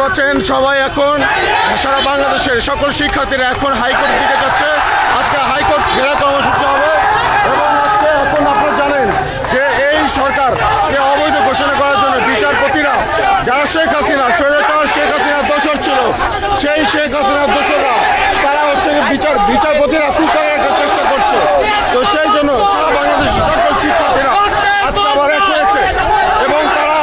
পাচ্ছেন সবাই এখন সারা বাংলাদেশের সকল শিক্ষার্থীরা এখন হাইকোর্টের দিকে যাচ্ছে। আজকে হাইকোর্ট ঘেরাও কর্মসূচি হবে এবং আজকে এখন আপনারা জানেন যে এই সরকারকে অবৈধ ঘোষণা করার জন্য বিচারপতিরা যারা শেখ হাসিনা স্বৈরাচার শেখ হাসিনার দোসর ছিল, সেই শেখ হাসিনার দোসররা তারা হচ্ছে বিচারপতিরা খুব করার একটা চেষ্টা করছে। তো সেই জন্য সারা বাংলাদেশের সকল শিক্ষার্থীরা আজকে আবার এক হয়েছে এবং তারা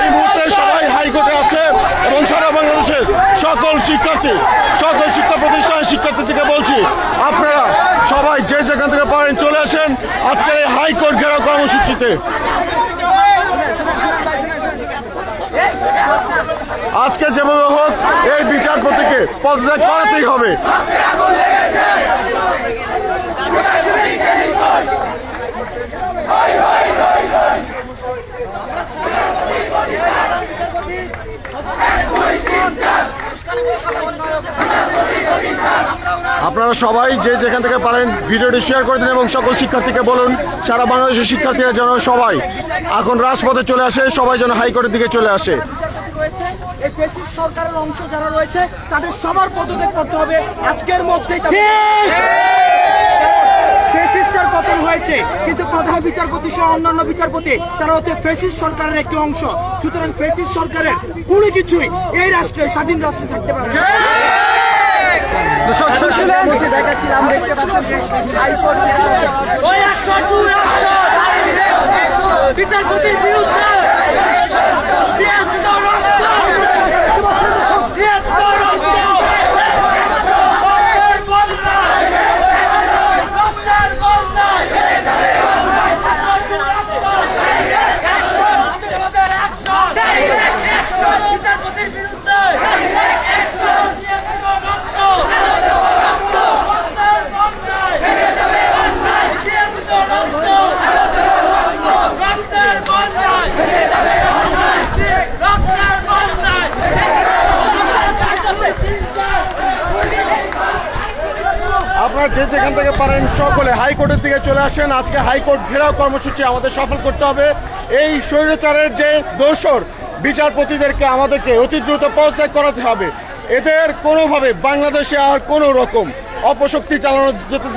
এই মুহূর্তে সবাই হাইকোর্টে আছে এবং সারা বাংলাদেশের সকল শিক্ষার্থী সকল শিক্ষা প্রতিষ্ঠানের শিক্ষার্থী থেকে বলছি, আপনারা সবাই যে যেখান থেকে পারেন চলে আসেন আজকের এই হাইকোর্ট ঘেরাও কর্মসূচিতে। আজকে যেভাবে হোক এই বিচারপতিকে পদত্যাগ করাতেই হবে। আপনারা সবাই যে যেখান থেকে পারেন ভিডিওটি শেয়ার করে দিন এবং সকল শিক্ষার্থীকে বলুন সারা বাংলাদেশের শিক্ষার্থীরা যেন সবাই এখন রাজপথে চলে আসে, সবাই যেন হাইকোর্টের দিকে চলে আসে। এই ফ্যাসিস্ট সরকারের অংশ যারা রয়েছে তাদের সবার পদত্যাগ করতে হবে আজকের মধ্যেই। ফ্যাসিস্টের পতন হয়েছে কিন্তু প্রধান বিচারপতি সহ অন্যান্য বিচারপতি তারা হচ্ছে ফ্যাসিস্ট সরকারের একটি অংশ। সুতরাং ফ্যাসিস্ট সরকারের কোনো কিছুই এই রাষ্ট্রে স্বাধীন রাষ্ট্রে থাকতে পারে না। বিচারপতির বিরুদ্ধে আপনারা যে যেখান থেকে পারেন সকলে হাইকোর্টের দিকে চলে আসেন। আজকে হাইকোর্ট ঘেরাও কর্মসূচি আমাদের সফল করতে হবে। এই স্বৈরাচারের যে দোসর বিচারপতিদেরকে আমাদেরকে অতি দ্রুত পদত্যাগ করাতে হবে। এদের কোনোভাবে বাংলাদেশে আর কোনো রকম অপশক্তি চালানো যেতে